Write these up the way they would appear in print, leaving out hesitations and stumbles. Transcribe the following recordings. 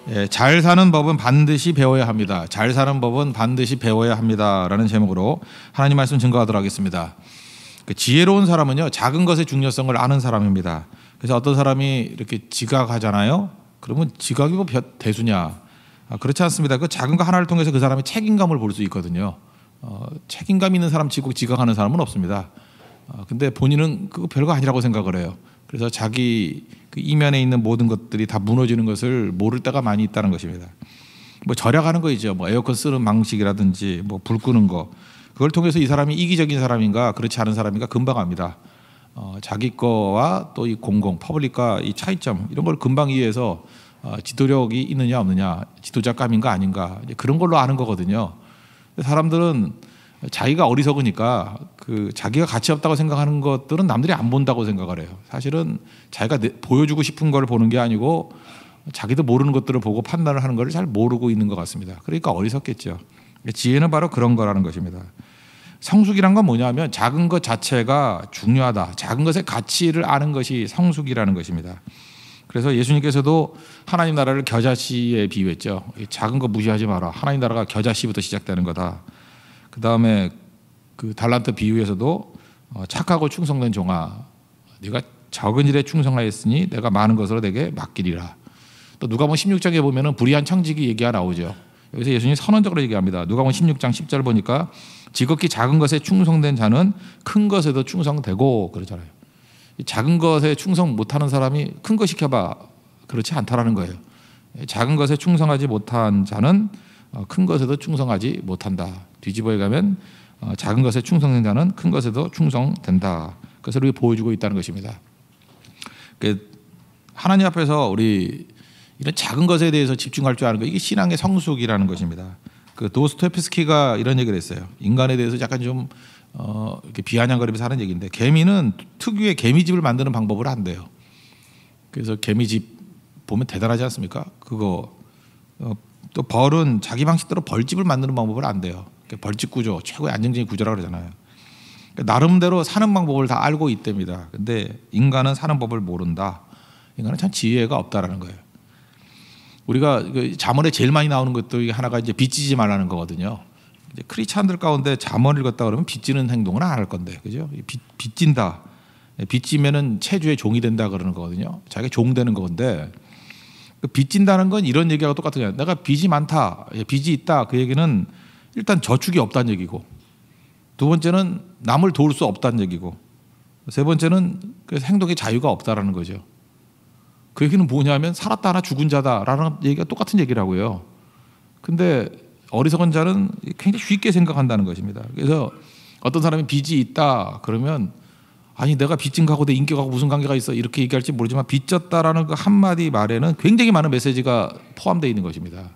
예, 잘 사는 법은 반드시 배워야 합니다. 잘 사는 법은 반드시 배워야 합니다라는 제목으로 하나님 말씀 증거하도록 하겠습니다. 지혜로운 사람은요, 작은 것의 중요성을 아는 사람입니다. 그래서 어떤 사람이 이렇게 지각하잖아요. 그러면 지각이 뭐 대수냐? 그렇지 않습니다. 그 작은 거 하나를 통해서 그 사람의 책임감을 볼 수 있거든요. 책임감 있는 사람 치고 지각하는 사람은 없습니다. 근데 본인은 그거 별거 아니라고 생각을 해요. 그래서 자기 그 이면에 있는 모든 것들이 다 무너지는 것을 모를 때가 많이 있다는 것입니다. 뭐 절약하는 거 있죠. 뭐 에어컨 쓰는 방식이라든지 뭐 불 끄는 거, 그걸 통해서 이 사람이 이기적인 사람인가 그렇지 않은 사람인가 금방 압니다. 자기 거와 또 이 공공 퍼블릭과 이 차이점, 이런 걸 금방 이해해서 지도력이 있느냐 없느냐, 지도자감인가 아닌가, 그런 걸로 아는 거거든요. 사람들은 자기가 어리석으니까 그 자기가 가치 없다고 생각하는 것들은 남들이 안 본다고 생각을 해요. 사실은 자기가 보여주고 싶은 걸 보는 게 아니고 자기도 모르는 것들을 보고 판단을 하는 걸 잘 모르고 있는 것 같습니다. 그러니까 어리석겠죠. 지혜는 바로 그런 거라는 것입니다. 성숙이란 건 뭐냐면 작은 것 자체가 중요하다, 작은 것의 가치를 아는 것이 성숙이라는 것입니다. 그래서 예수님께서도 하나님 나라를 겨자씨에 비유했죠. 작은 거 무시하지 마라. 하나님 나라가 겨자씨부터 시작되는 거다. 그 다음에 그 달란트 비유에서도 착하고 충성된 종아, 네가 적은 일에 충성하였으니 내가 많은 것으로 내게 맡기리라. 또 누가복음 16장에 보면은 불의한 청지기 얘기가 나오죠. 여기서 예수님이 선언적으로 얘기합니다. 누가복음 16장 10절 보니까 지극히 작은 것에 충성된 자는 큰 것에도 충성되고 그러잖아요. 작은 것에 충성 못하는 사람이 큰 거 시켜봐, 그렇지 않다라는 거예요. 작은 것에 충성하지 못한 자는 큰 것에도 충성하지 못한다. 뒤집어에 가면 작은 것에 충성된 자는 큰 것에도 충성된다. 그것을 보여주고 있다는 것입니다. 하나님 앞에서 우리 이런 작은 것에 대해서 집중할 줄 아는 거, 이게 신앙의 성숙이라는 것입니다. 그 도스토옙스키가 이런 얘기를 했어요. 인간에 대해서 약간 좀 이렇게 비아냥거리면서 하는 얘기인데, 개미는 특유의 개미집을 만드는 방법을 한대요. 그래서 개미집 보면 대단하지 않습니까? 그거 또 벌은 자기 방식대로 벌집을 만드는 방법을 안돼요. 벌집 구조, 최고의 안정적인 구조라고 그러잖아요. 나름대로 사는 방법을 다 알고 있답니다. 근데 인간은 사는 법을 모른다. 인간은 참 지혜가 없다라는 거예요. 우리가 잠언에 제일 많이 나오는 것도 하나가 이제 빚지지 말라는 거거든요. 이제 크리스찬들 가운데 잠언을 읽었다 그러면 빚지는 행동은 안 할 건데, 그죠? 빚진다. 빚지면은 체주의 종이 된다 그러는 거거든요. 자기가 종 되는 건데, 빚진다는 건 이런 얘기하고 똑같은 거예요. 내가 빚이 많다, 빚이 있다. 그 얘기는 일단 저축이 없다는 얘기고, 두 번째는 남을 도울 수 없다는 얘기고, 세 번째는 그 행동의 자유가 없다라는 거죠. 그 얘기는 뭐냐면 살았다 하나 죽은 자다라는 얘기가 똑같은 얘기라고요. 근데 어리석은 자는 굉장히 쉽게 생각한다는 것입니다. 그래서 어떤 사람이 빚이 있다 그러면, 아니 내가 빚진 거하고 내 인격하고 무슨 관계가 있어, 이렇게 얘기할지 모르지만 빚졌다라는 그 한마디 말에는 굉장히 많은 메시지가 포함되어 있는 것입니다.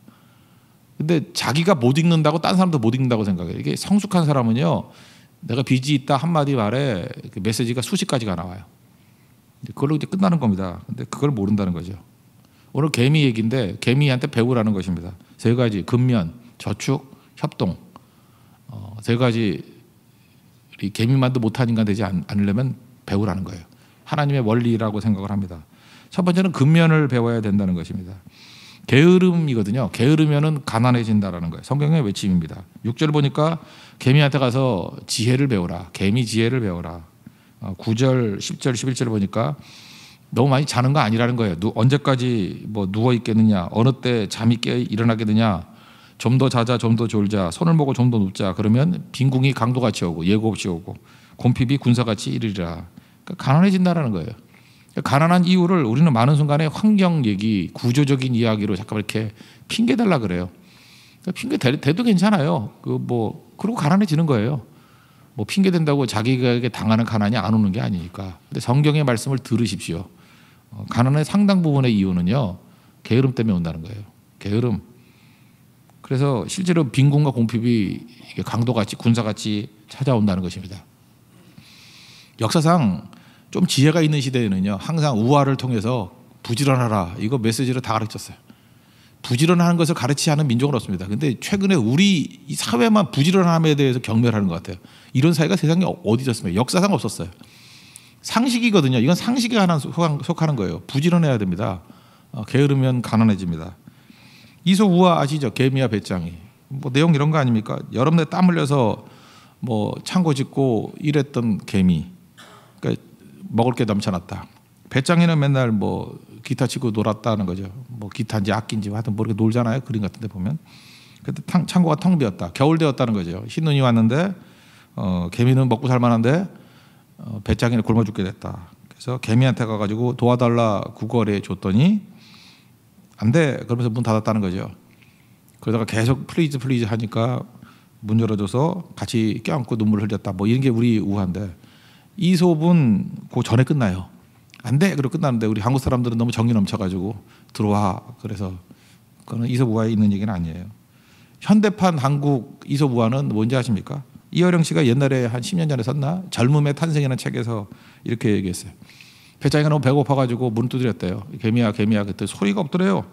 근데 자기가 못 읽는다고 딴 사람도 못 읽는다고 생각해요. 이게 성숙한 사람은요, 내가 빚이 있다 한마디 말에 그 메시지가 수십 가지가 나와요. 그걸로 이제 끝나는 겁니다. 근데 그걸 모른다는 거죠. 오늘 개미 얘기인데 개미한테 배우라는 것입니다. 세 가지: 근면, 저축, 협동. 세 가지 개미만도 못한 인간 되지 않으려면 배우라는 거예요. 하나님의 원리라고 생각을 합니다. 첫 번째는 근면을 배워야 된다는 것입니다. 게으름이거든요. 게으르면은 가난해진다라는 거예요. 성경의 외침입니다. 6절 보니까 개미한테 가서 지혜를 배워라. 개미 지혜를 배워라. 9절, 10절, 11절 보니까 너무 많이 자는 거 아니라는 거예요. 언제까지 뭐 누워 있겠느냐, 어느 때 잠이 깨 일어나겠느냐, 좀 더 자자, 좀 더 졸자, 손을 모고 좀 더 눕자. 그러면 빈궁이 강도같이 오고 예고 없이 오고 곰핍이 군사같이 이르리라. 그러니까 가난해진다라는 거예요. 그러니까 가난한 이유를 우리는 많은 순간에 환경 얘기, 구조적인 이야기로 잠깐 이렇게 핑계 달라 그래요. 그러니까 핑계 대도 괜찮아요. 그리고 가난해지는 거예요. 뭐 핑계 된다고 자기에게 당하는 가난이 안 오는 게 아니니까. 근데 성경의 말씀을 들으십시오. 가난의 상당 부분의 이유는요, 게으름 때문에 온다는 거예요. 게으름. 그래서 실제로 빈곤과 공핍이 강도같이 군사같이 찾아온다는 것입니다. 역사상 좀 지혜가 있는 시대에는요, 항상 우화를 통해서 부지런하라, 이거 메시지를 다 가르쳤어요. 부지런하는 것을 가르치지 않은 민족은 없습니다. 근데 최근에 우리 이 사회만 부지런함에 대해서 경멸하는 것 같아요. 이런 사회가 세상에 어디 있었습니까? 역사상 없었어요. 상식이거든요. 이건 상식에 하나 속하는 거예요. 부지런해야 됩니다. 게으르면 가난해집니다. 이솝우화 아시죠? 개미와 배짱이. 뭐 내용 이런 거 아닙니까? 여러 날 땀 흘려서 뭐 창고 짓고 일했던 개미. 그러니까 먹을 게 넘쳐났다. 배짱이는 맨날 뭐 기타 치고 놀았다는 거죠. 뭐 기타인지 악기인지 하여튼 모르게 놀잖아요. 그림 같은 데 보면. 그때 창고가 텅 비었다. 겨울 되었다는 거죠. 흰눈이 왔는데 개미는 먹고 살만한데 배짱이는 굶어 죽게 됐다. 그래서 개미한테 가가지고 도와달라 구걸해 줬더니 안 돼. 그러면서 문 닫았다는 거죠. 그러다가 계속 플리즈 플리즈 하니까 문 열어줘서 같이 껴안고 눈물을 흘렸다. 뭐 이런 게 우리 우화인데 이솝은 그 전에 끝나요. 안 돼. 그리고 끝나는데 우리 한국 사람들은 너무 정이 넘쳐가지고 들어와. 그래서 그거는 이솝 우화에 있는 얘기는 아니에요. 현대판 한국 이솝 우화는 뭔지 아십니까? 이어령 씨가 옛날에 한 10년 전에 썼나? 젊음의 탄생이라는 책에서 이렇게 얘기했어요. 배짱이가 너무 배고파가지고 문 두드렸대요. 개미야 개미야. 그때 소리가 없더래요.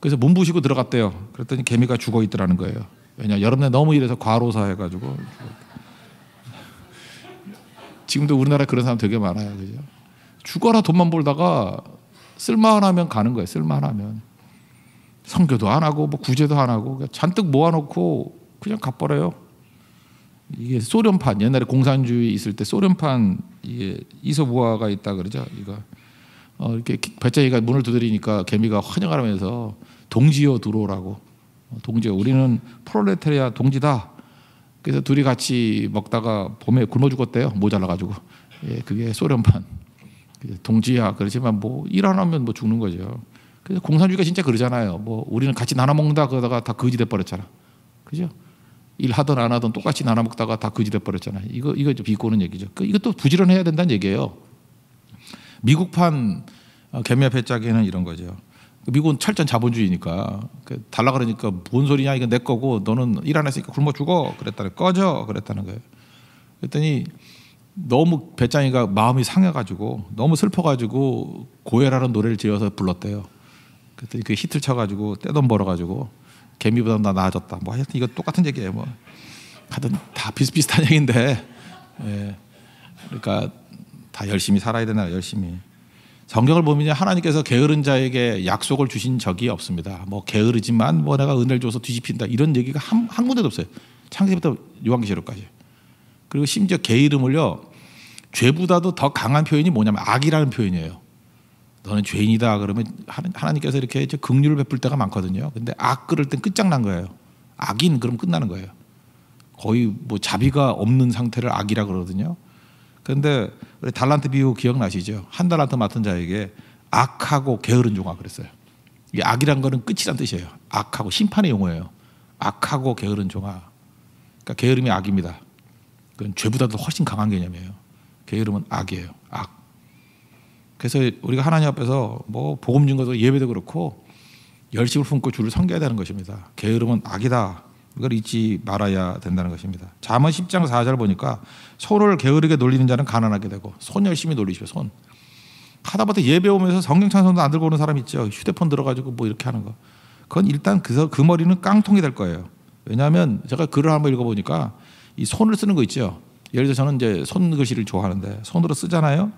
그래서 문 부시고 들어갔대요. 그랬더니 개미가 죽어 있더라는 거예요. 왜냐 여름에 너무 일해서 과로사 해가지고. 지금도 우리나라에 그런 사람 되게 많아요. 그죠? 죽어라 돈만 벌다가 쓸만하면 가는 거예요. 쓸만하면. 선교도 안 하고 뭐 구제도 안 하고 잔뜩 모아놓고 그냥 가버려요. 이게 소련판 옛날에 공산주의 있을 때 소련판 이게 이솝 우화가 있다 그러죠. 이거 이렇게 배짱이가 문을 두드리니까 개미가 환영하면서 동지여 들어오라고. 동지여 우리는 프롤레타리아 동지다. 그래서 둘이 같이 먹다가 봄에 굶어 죽었대요. 모자라가지고. 예, 그게 소련판. 동지야 그러지만 뭐 일 안 하면 뭐 죽는 거죠. 그래서 공산주의가 진짜 그러잖아요. 뭐 우리는 같이 나눠 먹는다 그러다가 다 거지 돼 버렸잖아. 그죠? 일하든 안 하든 똑같이 나눠 먹다가 다 거지 돼 버렸잖아요. 이거 좀 비꼬는 얘기죠. 이것도 부지런해야 된다는 얘기예요. 미국판 개미와 배짱이는 이런 거죠. 미국은 철저한 자본주의니까 달라 그러니까 뭔 소리냐 이거 내 거고 너는 일 안 했으니까 굶어 죽어 그랬다는 꺼져 그랬다는 거예요. 그랬더니 너무 배짱이가 마음이 상해가지고 너무 슬퍼가지고 고해라는 노래를 지어서 불렀대요. 그랬더니 그 히트를 쳐가지고 떼돈 벌어가지고 개미보다 나 나아졌다. 뭐 하여튼 이거 똑같은 얘기예요. 뭐 하여튼 다 비슷비슷한 얘기인데 예. 그러니까 다 열심히 살아야 되나 열심히. 성경을 보면 하나님께서 게으른 자에게 약속을 주신 적이 없습니다. 뭐 게으르지만 뭐 내가 은혜를 줘서 뒤집힌다 이런 얘기가 한 군데도 없어요. 창세기부터 요한계시록까지. 그리고 심지어 게으름을요 죄보다도 더 강한 표현이 뭐냐면 악이라는 표현이에요. 너는 죄인이다 그러면 하나님께서 이렇게 긍휼을 베풀 때가 많거든요. 근데 악 그럴 땐 끝장난 거예요. 악인 그럼 끝나는 거예요. 거의 뭐 자비가 없는 상태를 악이라 그러거든요. 그런데 우리 달란트 비유 기억나시죠? 한 달란트 맡은 자에게 악하고 게으른 종아 그랬어요. 이 악이란 거는 끝이란 뜻이에요. 악하고 심판의 용어예요. 악하고 게으른 종아. 그러니까 게으름이 악입니다. 그건 죄보다도 훨씬 강한 개념이에요. 게으름은 악이에요. 악. 그래서 우리가 하나님 앞에서 뭐 복음 준 것도 예배도 그렇고 열심을 품고 주를 섬겨야 되는 것입니다. 게으름은 악이다. 이걸 잊지 말아야 된다는 것입니다. 잠언 10장 4절 보니까 손을 게으르게 놀리는 자는 가난하게 되고 손 열심히 놀리시오. 손. 하다못해 예배 오면서 성경 찬송도 안 들고 오는 사람 있죠. 휴대폰 들어가지고 뭐 이렇게 하는 거. 그건 일단 그 머리는 깡통이 될 거예요. 왜냐하면 제가 글을 한번 읽어보니까 이 손을 쓰는 거 있죠. 예를 들어 저는 이제 손글씨를 좋아하는데 손으로 쓰잖아요.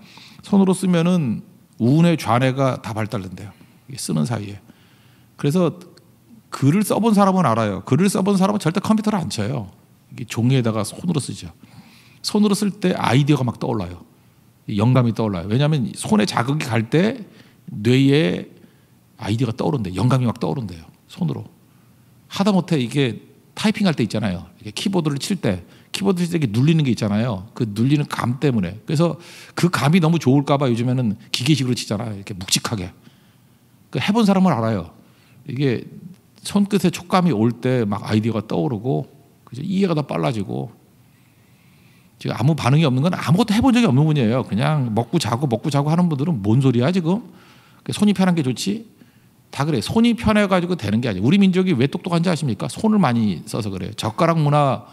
손으로 쓰면은 우뇌 좌뇌가 다 발달된대요. 쓰는 사이에. 그래서 글을 써본 사람은 알아요. 글을 써본 사람은 절대 컴퓨터를 안 쳐요. 이게 종이에다가 손으로 쓰죠. 손으로 쓸 때 아이디어가 막 떠올라요. 영감이 떠올라요. 왜냐하면 손에 자극이 갈 때 뇌에 아이디어가 떠오른대요. 영감이 막 떠오른대요. 손으로. 하다못해 이게 타이핑할 때 있잖아요. 이게 키보드를 칠 때 키보드 칠 때 눌리는 게 있잖아요. 그 눌리는 감 때문에. 그래서 그 감이 너무 좋을까 봐 요즘에는 기계식으로 치잖아요. 이렇게 묵직하게. 그 해본 사람은 알아요. 이게 손끝에 촉감이 올 때 막 아이디어가 떠오르고 이해가 더 빨라지고 지금 아무 반응이 없는 건 아무것도 해본 적이 없는 분이에요. 그냥 먹고 자고 하는 분들은 뭔 소리야 지금. 손이 편한 게 좋지. 다 그래. 손이 편해가지고 되는 게 아니에요. 우리 민족이 왜 똑똑한지 아십니까? 손을 많이 써서 그래요. 젓가락 문화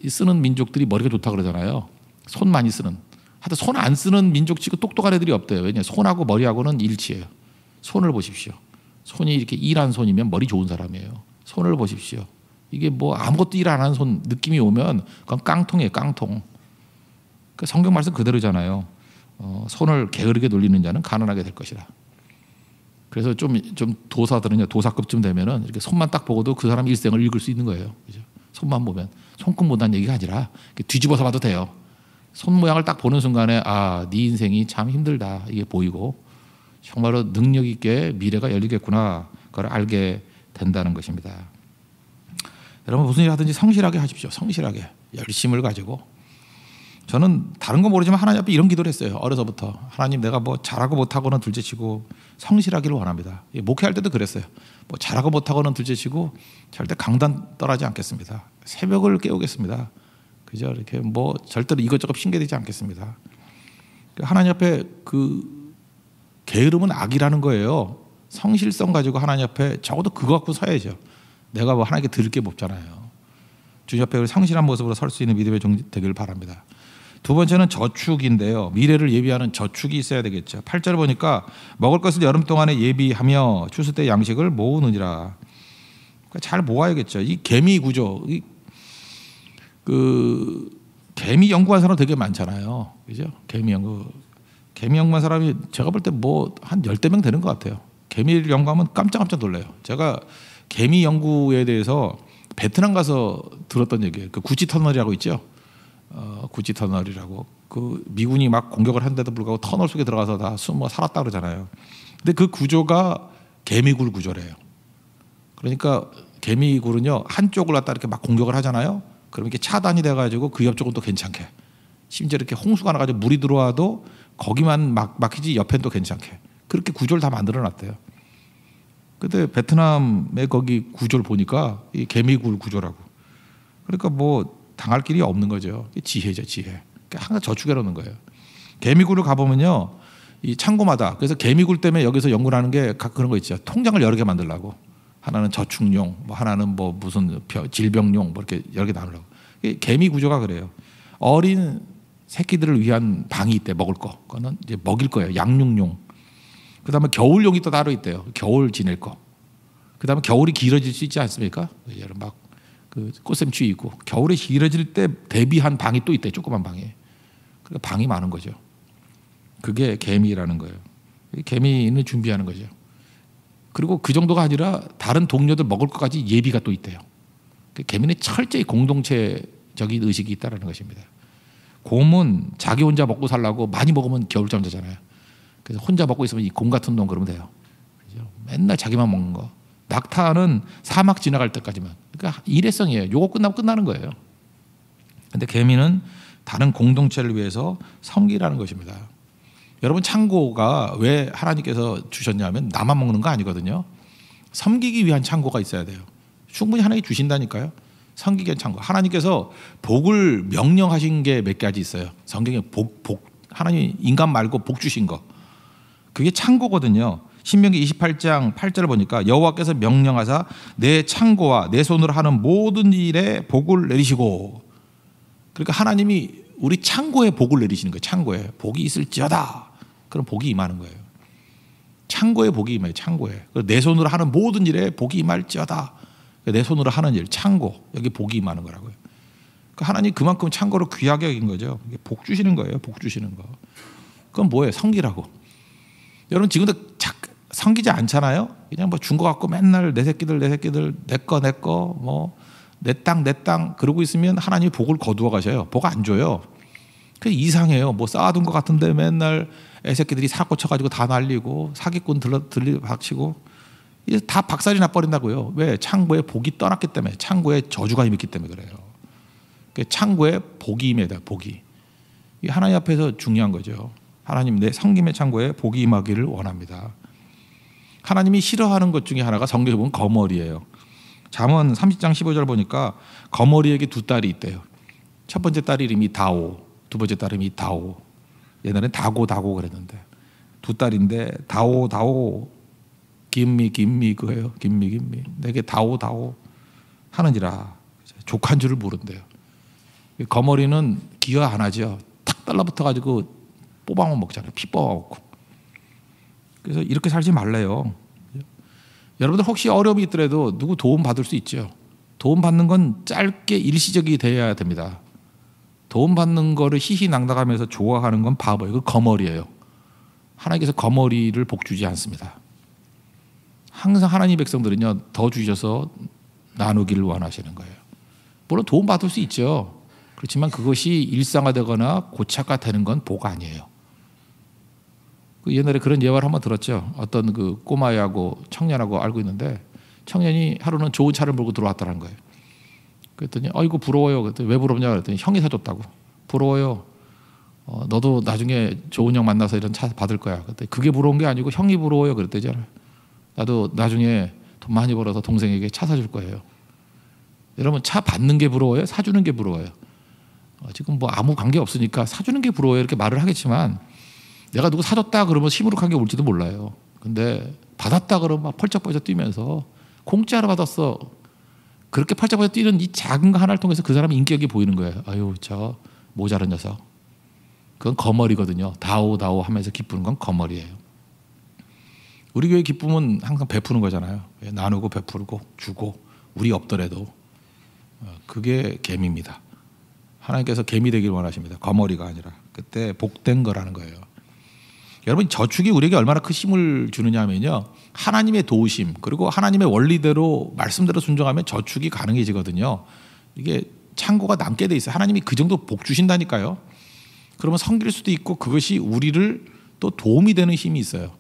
쓰는 민족들이 머리가 좋다 그러잖아요. 손 많이 쓰는. 하여튼 손 안 쓰는 민족치고 똑똑한 애들이 없대요. 왜냐하면 손하고 머리하고는 일치해요. 손을 보십시오. 손이 이렇게 일한 손이면 머리 좋은 사람이에요. 손을 보십시오. 이게 뭐 아무것도 일 안 하는 손 느낌이 오면 그건 깡통이에요. 깡통. 그 성경 말씀 그대로잖아요. 손을 게으르게 놀리는 자는 가난하게 될 것이라. 그래서 좀 도사들은요, 도사급쯤 되면은 이렇게 손만 딱 보고도 그 사람 일생을 읽을 수 있는 거예요. 그죠? 손만 보면. 손금 본다는 얘기가 아니라 뒤집어서 봐도 돼요. 손 모양을 딱 보는 순간에 아, 네 인생이 참 힘들다 이게 보이고 정말로 능력 있게 미래가 열리겠구나 그걸 알게 된다는 것입니다. 여러분 무슨 일 하든지 성실하게 하십시오. 성실하게 열심을 가지고. 저는 다른 건 모르지만 하나님 앞에 이런 기도를 했어요. 어려서부터 하나님 내가 뭐 잘하고 못하고는 둘째치고 성실하기를 원합니다. 목회할 때도 그랬어요. 뭐 잘하고 못하고는 둘째치고 절대 강단 떠나지 않겠습니다. 새벽을 깨우겠습니다. 그죠? 이렇게 뭐 절대로 이것저것 핑계대지 않겠습니다. 하나님 앞에 그 게으름은 악이라는 거예요. 성실성 가지고 하나님 앞에 적어도 그거 갖고 서야죠. 내가 뭐 하나님께 드릴 게 없잖아요. 주님 앞에 성실한 모습으로 설 수 있는 믿음의 종 되기를 바랍니다. 두 번째는 저축인데요. 미래를 예비하는 저축이 있어야 되겠죠. 8절 보니까 먹을 것을 여름 동안에 예비하며 추수 때 양식을 모으느니라. 그러니까 잘 모아야겠죠. 이 개미 구조, 개미 연구한 사람 되게 많잖아요. 그죠? 개미 연구한 사람이 제가 볼 때 뭐 한 10대 명 되는 것 같아요. 개미를 연구하면 깜짝 놀라요. 제가 개미 연구에 대해서 베트남 가서 들었던 얘기예요. 그 구치 터널이라고 있죠. 구치 터널이라고 그 미군이 막 공격을 한데도 불구하고 터널 속에 들어가서 다 숨어 살았다 그러잖아요. 근데 그 구조가 개미굴 구조래요. 그러니까 개미굴은요 한쪽을 갖다 이렇게 막 공격을 하잖아요. 그럼 이렇게 차단이 돼가지고 그 옆쪽은 또 괜찮게. 심지어 이렇게 홍수가 나가지고 물이 들어와도 거기만 막히지 옆엔 또 괜찮게. 그렇게 구조를 다 만들어놨대요. 근데 베트남의 거기 구조를 보니까 이 개미굴 구조라고. 그러니까 뭐 당할 길이 없는 거죠. 지혜죠, 지혜. 항상 저축해 놓는 거예요. 개미굴을 가보면요, 이 창고마다 그래서 개미굴 때문에 여기서 연구를 하는 게 그런 거 있죠. 통장을 여러 개 만들라고. 하나는 저축용, 뭐 하나는 뭐 무슨 질병용, 뭐 이렇게 여러 개 나누려고. 개미 구조가 그래요. 어린 새끼들을 위한 방이 있대 먹을 거. 그거는 이제 먹일 거예요. 양육용. 그다음에 겨울용이 또 따로 있대요. 겨울 지낼 거. 그다음에 겨울이 길어질 수 있지 않습니까? 여름 막 그 꽃샘추위 있고 겨울에 길어질 때 대비한 방이 또 있대. 조그만 방에. 그러니까 방이 많은 거죠. 그게 개미라는 거예요. 개미는 준비하는 거죠. 그리고 그 정도가 아니라 다른 동료들 먹을 것까지 예비가 또 있대요. 개미는 철저히 공동체적인 의식이 있다는 것입니다. 곰은 자기 혼자 먹고 살라고 많이 먹으면 겨울잠 자잖아요. 그래서 혼자 먹고 있으면 이 곰 같은 놈 그러면 돼요. 그죠? 맨날 자기만 먹는 거. 낙타는 사막 지나갈 때까지만. 그러니까 일회성이에요. 요거 끝나면 끝나는 거예요. 근데 개미는 다른 공동체를 위해서 섬기라는 것입니다. 여러분 창고가 왜 하나님께서 주셨냐면 나만 먹는 거 아니거든요. 섬기기 위한 창고가 있어야 돼요. 충분히 하나님이 주신다니까요. 섬기기 위한 창고. 하나님께서 복을 명령하신 게 몇 가지 있어요. 성경에 하나님 인간 말고 복 주신 거. 그게 창고거든요. 신명기 28장 8절을 보니까 여호와께서 명령하사 내 창고와 내 손으로 하는 모든 일에 복을 내리시고. 그러니까 하나님이 우리 창고에 복을 내리시는 거예요. 창고에 복이 있을지어다. 그럼 복이 임하는 거예요. 창고에 복이 임해요. 창고에. 내 손으로 하는 모든 일에 복이 임할지어다. 내 손으로 하는 일, 창고. 여기 복이 임하는 거라고요. 그러니까 하나님 그만큼 창고를 귀하게 여긴 거죠. 복 주시는 거예요. 복 주시는 거. 그건 뭐예요? 섬기라고. 여러분 지금도 섬기지 않잖아요. 그냥 뭐 준 거 갖고 맨날 내 새끼들 내 거 뭐 내 땅 그러고 있으면 하나님이 복을 거두어 가셔요. 복 안 줘요. 그 이상해요. 뭐 쌓아둔 것 같은데 맨날 애새끼들이 사고 쳐가지고 다 날리고 사기꾼 박치고 이제 다 박살이 나버린다고요. 왜? 창고에 복이 떠났기 때문에. 창고에 저주가 임했기 때문에 그래요. 창고에 복이 임해다. 복이. 이게 하나님 앞에서 중요한 거죠. 하나님 내 섬김의 창고에 복이 임하기를 원합니다. 하나님이 싫어하는 것 중에 하나가 성경에 보면 거머리예요. 잠언 30장 15절 보니까 거머리에게 두 딸이 있대요. 첫 번째 딸 이름이 다오, 두 번째 딸 이름이 다오. 옛날엔 다고 그랬는데 두 딸인데 다오 김미 그거예요. 김미 내게 다오 하느니라. 족한 줄을 모른대요. 거머리는 기여 안 하죠. 탁 달라붙어 가지고 뽑아만 먹잖아요. 피 뽑아먹고. 그래서 이렇게 살지 말래요. 여러분들 혹시 어려움이 있더라도 누구 도움 받을 수 있죠. 도움 받는 건 짧게 일시적이 돼야 됩니다. 도움 받는 거를 희희낙낙하면서 좋아하는 건 바보예요. 그 거머리예요. 하나님께서 거머리를 복 주지 않습니다. 항상 하나님 백성들은요 더 주셔서 나누기를 원하시는 거예요. 물론 도움 받을 수 있죠. 그렇지만 그것이 일상화되거나 고착화되는 건 복 아니에요. 그 옛날에 그런 예화를 한번 들었죠. 어떤 그 꼬마애하고 청년하고 알고 있는데 청년이 하루는 좋은 차를 몰고 들어왔다는 거예요. 그랬더니 이거 부러워요. 그랬더니 왜 부럽냐 그랬더니 형이 사줬다고. 부러워요. 너도 나중에 좋은 형 만나서 이런 차 받을 거야. 그랬더니 그게 부러운 게 아니고 형이 부러워요. 그랬대잖아요. 나도 나중에 돈 많이 벌어서 동생에게 차 사줄 거예요. 여러분 차 받는 게 부러워요? 사주는 게 부러워요? 지금 뭐 아무 관계 없으니까 사주는 게 부러워요 이렇게 말을 하겠지만 내가 누구 사줬다 그러면 시무룩한 게 올지도 몰라요. 근데 받았다 그러면 막 펄쩍펄쩍 뛰면서 공짜로 받았어. 그렇게 펄쩍펄쩍 뛰는 이 작은 거 하나를 통해서 그 사람의 인격이 보이는 거예요. 아유 저 모자란 녀석. 그건 거머리거든요. 다오 하면서 기쁘는 건 거머리예요. 우리 교회 기쁨은 항상 베푸는 거잖아요. 나누고 베풀고 주고 우리 없더라도 그게 개미입니다. 하나님께서 개미 되길 원하십니다. 거머리가 아니라. 그때 복된 거라는 거예요. 여러분 저축이 우리에게 얼마나 큰 힘을 주느냐 하면요. 하나님의 도우심 그리고 하나님의 원리대로 말씀대로 순종하면 저축이 가능해지거든요. 이게 창고가 남게 돼 있어요. 하나님이 그 정도 복 주신다니까요. 그러면 섬길 수도 있고 그것이 우리를 또 도움이 되는 힘이 있어요.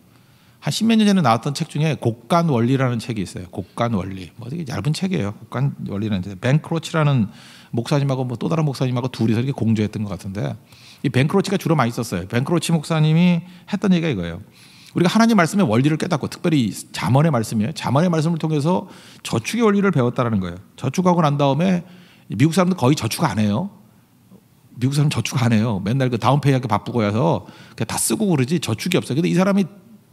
한 십몇 년 전에 나왔던 책 중에 곡간 원리라는 책이 있어요. 곡간 원리. 뭐 되게 얇은 책이에요. 곡간 원리는 이제 벤 크로치라는 목사님하고 뭐 또 다른 목사님하고 둘이서 이렇게 공조했던 것 같은데 이 벤 크로치가 주로 많이 썼어요. 벤 크로치 목사님이 했던 얘기가 이거예요. 우리가 하나님 말씀의 원리를 깨닫고 특별히 잠언의 말씀이에요. 잠언의 말씀을 통해서 저축의 원리를 배웠다라는 거예요. 저축하고 난 다음에 미국 사람들 거의 저축 안 해요. 미국 사람 저축 안 해요. 맨날 그 다운페이 하기 바쁘고 해서 그냥 다 쓰고 그러지 저축이 없어요. 근데 이 사람이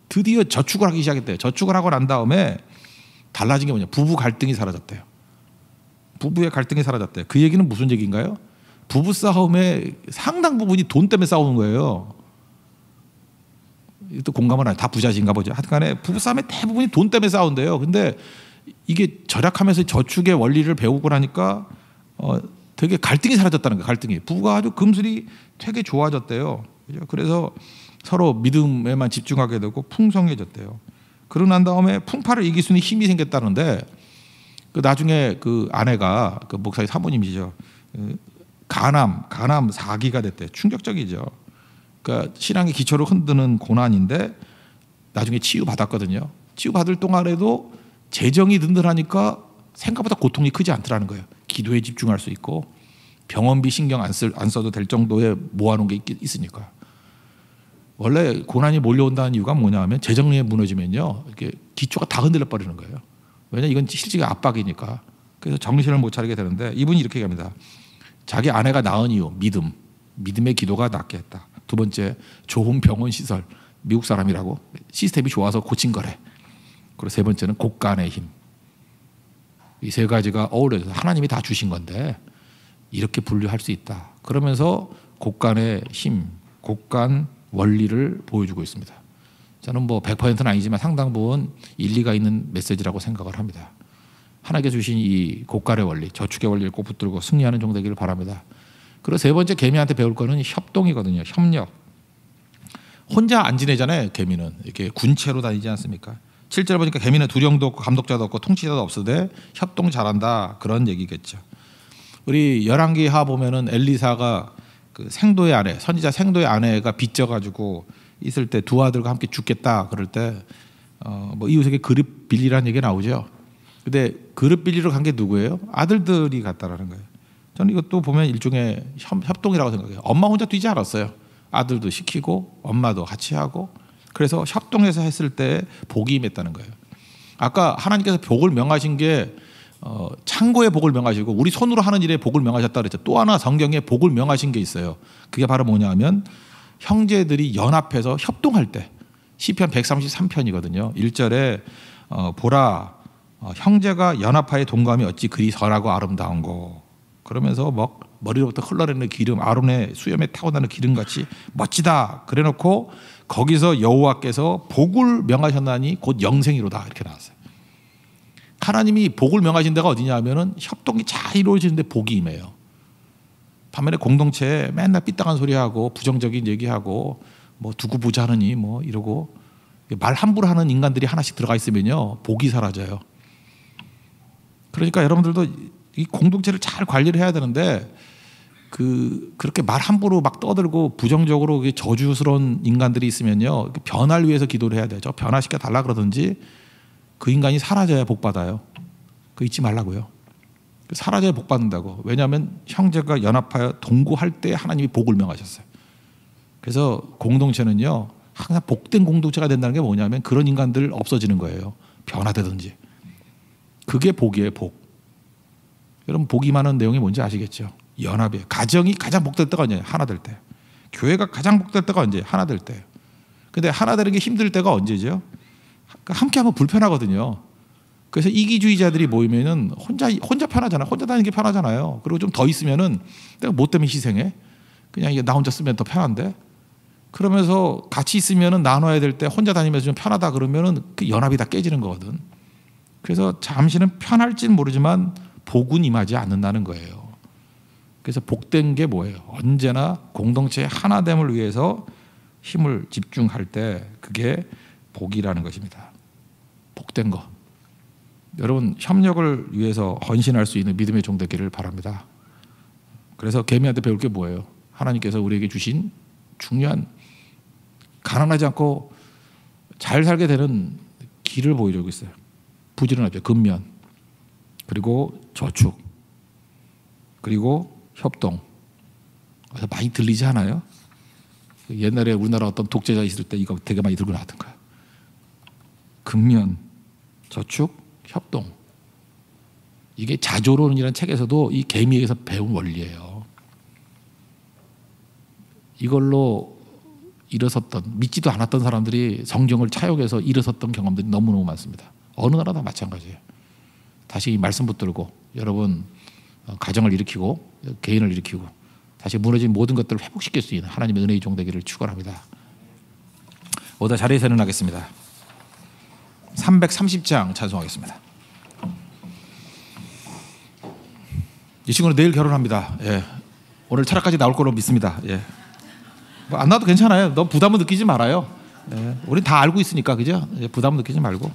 드디어 저축을 하기 시작했대요. 저축을 하고 난 다음에 달라진 게 뭐냐. 부부 갈등이 사라졌대요. 부부의 갈등이 사라졌대요. 그 얘기는 무슨 얘기인가요? 부부 싸움의 상당 부분이 돈 때문에 싸우는 거예요. 또 공감은 안 해. 다 부자신가 보죠. 하여튼간에 부부 싸움의 대부분이 돈 때문에 싸운대요. 근데 이게 절약하면서 저축의 원리를 배우고 나니까 되게 갈등이 사라졌다는 거예요. 갈등이. 부부가 아주 금슬이 되게 좋아졌대요. 그래서 서로 믿음에만 집중하게 되고 풍성해졌대요. 그러고 난 다음에 풍파를 이길 수 있는 힘이 생겼다는데 그 나중에 그 아내가 그 목사의 사모님이죠. 간암 사기가 됐대요. 충격적이죠. 그러니까 신앙의 기초를 흔드는 고난인데 나중에 치유받았거든요. 치유받을 동안에도 재정이 든든하니까 생각보다 고통이 크지 않더라는 거예요. 기도에 집중할 수 있고 병원비 신경 안 써도 될 정도의 모아놓은 게 있으니까. 원래 고난이 몰려온다는 이유가 뭐냐 하면 재정이 무너지면요. 이렇게 기초가 다 흔들려 버리는 거예요. 왜냐하면 이건 실질적 압박이니까. 그래서 정신을 못 차리게 되는데 이분이 이렇게 얘기합니다. 자기 아내가 낳은 이유 믿음의 기도가 낫게 했다. 두 번째 좋은 병원 시설 미국 사람이라고 시스템이 좋아서 고친 거래. 그리고 세 번째는 곡간의 힘. 이 세 가지가 어우러져서 하나님이 다 주신 건데 이렇게 분류할 수 있다. 그러면서 곡간의 힘, 곡간 원리를 보여주고 있습니다. 저는 뭐 100%는 아니지만 상당 부분 일리가 있는 메시지라고 생각을 합니다. 하나님께 주신 이 곡간의 원리, 저축의 원리를 꼭 붙들고 승리하는 종 되기를 바랍니다. 그리고 세 번째 개미한테 배울 거는 협동이거든요. 협력. 혼자 안 지내잖아요. 개미는 이렇게 군체로 다니지 않습니까? 7절 보니까 개미는 두령도 없고 감독자도 없고 통치자도 없으되 협동 잘한다 그런 얘기겠죠. 우리 열왕기하 보면은 엘리사가 그 생도의 아내, 선지자 생도의 아내가 빚져가지고 있을 때 두 아들과 함께 죽겠다 그럴 때 뭐 이웃에게 그릇 빌리라는 얘기가 나오죠. 근데 그릇 빌리러 간 게 누구예요? 아들들이 갔다라는 거예요. 저는 이것도 보면 일종의 협동이라고 생각해요. 엄마 혼자 뛰지 않았어요. 아들도 시키고 엄마도 같이 하고 그래서 협동해서 했을 때 복이 임했다는 거예요. 아까 하나님께서 복을 명하신 게 창고의 복을 명하시고 우리 손으로 하는 일에 복을 명하셨다 그랬죠. 또 하나 성경에 복을 명하신 게 있어요. 그게 바로 뭐냐 하면 형제들이 연합해서 협동할 때 시편 133편이거든요. 1절에 보라 형제가 연합하여 동감이 어찌 그리 선하고 아름다운고 그러면서 막 머리로부터 흘러내리는 기름 아론의 수염에 타고나는 기름같이 멋지다 그래놓고 거기서 여호와께서 복을 명하셨나니 곧 영생이로다 이렇게 나왔어요. 하나님이 복을 명하신 데가 어디냐 하면은 협동이 잘 이루어지는데 복이 임해요. 반면에 공동체에 맨날 삐딱한 소리하고 부정적인 얘기하고 뭐 두고 보자느니 뭐 이러고 말 함부로 하는 인간들이 하나씩 들어가 있으면요 복이 사라져요. 그러니까 여러분들도 이 공동체를 잘 관리를 해야 되는데 그렇게 말 함부로 막 떠들고 부정적으로 저주스러운 인간들이 있으면요 변화를 위해서 기도를 해야 되죠. 변화시켜 달라 그러든지 그 인간이 사라져야 복 받아요. 그거 잊지 말라고요. 사라져야 복 받는다고. 왜냐하면 형제가 연합하여 동거할 때 하나님이 복을 명하셨어요. 그래서 공동체는요 항상 복된 공동체가 된다는 게 뭐냐면 그런 인간들 없어지는 거예요. 변화되든지. 그게 복이에요. 복. 여러분 복이 많은 내용이 뭔지 아시겠죠? 연합이에요. 가정이 가장 복될 때가 언제예요? 하나 될 때. 교회가 가장 복될 때가 언제예요? 하나 될 때. 근데 하나 되는 게 힘들 때가 언제죠? 함께하면 불편하거든요. 그래서 이기주의자들이 모이면은 혼자 편하잖아요. 혼자 다니는 게 편하잖아요. 그리고 좀 더 있으면은 내가 뭐 때문에 희생해? 그냥 이게 나 혼자 쓰면 더 편한데. 그러면서 같이 있으면은 나눠야 될 때 혼자 다니면서 좀 편하다 그러면은 그 연합이 다 깨지는 거거든. 그래서 잠시는 편할지는 모르지만 복은 임하지 않는다는 거예요. 그래서 복된 게 뭐예요? 언제나 공동체의 하나됨을 위해서 힘을 집중할 때 그게 복이라는 것입니다. 복된 거. 여러분 협력을 위해서 헌신할 수 있는 믿음의 종 되기를 바랍니다. 그래서 개미한테 배울 게 뭐예요? 하나님께서 우리에게 주신 중요한 가난하지 않고 잘 살게 되는 길을 보여주고 있어요. 부지런하죠. 근면 그리고 저축 그리고 협동. 많이 들리지 않아요? 옛날에 우리나라 어떤 독재자 있을 때 이거 되게 많이 들고 나왔던 거예요. 근면 저축 협동. 이게 자조론이라는 책에서도 이 개미에게서 배운 원리예요. 이걸로 일어섰던 믿지도 않았던 사람들이 성경을 차용해서 일어섰던 경험들이 너무너무 많습니다. 어느 나라 다 마찬가지예요. 다시 이 말씀 붙들고 여러분 가정을 일으키고 개인을 일으키고 다시 무너진 모든 것들을 회복시킬 수 있는 하나님의 은혜의 종 되기를 축원합니다. 오다 자리에서 일어나겠습니다. 330장 찬송하겠습니다. 이 친구는 내일 결혼합니다. 예. 오늘 철학까지 나올 거로 믿습니다. 예. 뭐 안 나와도 괜찮아요. 너무 부담을 느끼지 말아요. 예. 우린 다 알고 있으니까 그죠? 예. 부담을 느끼지 말고.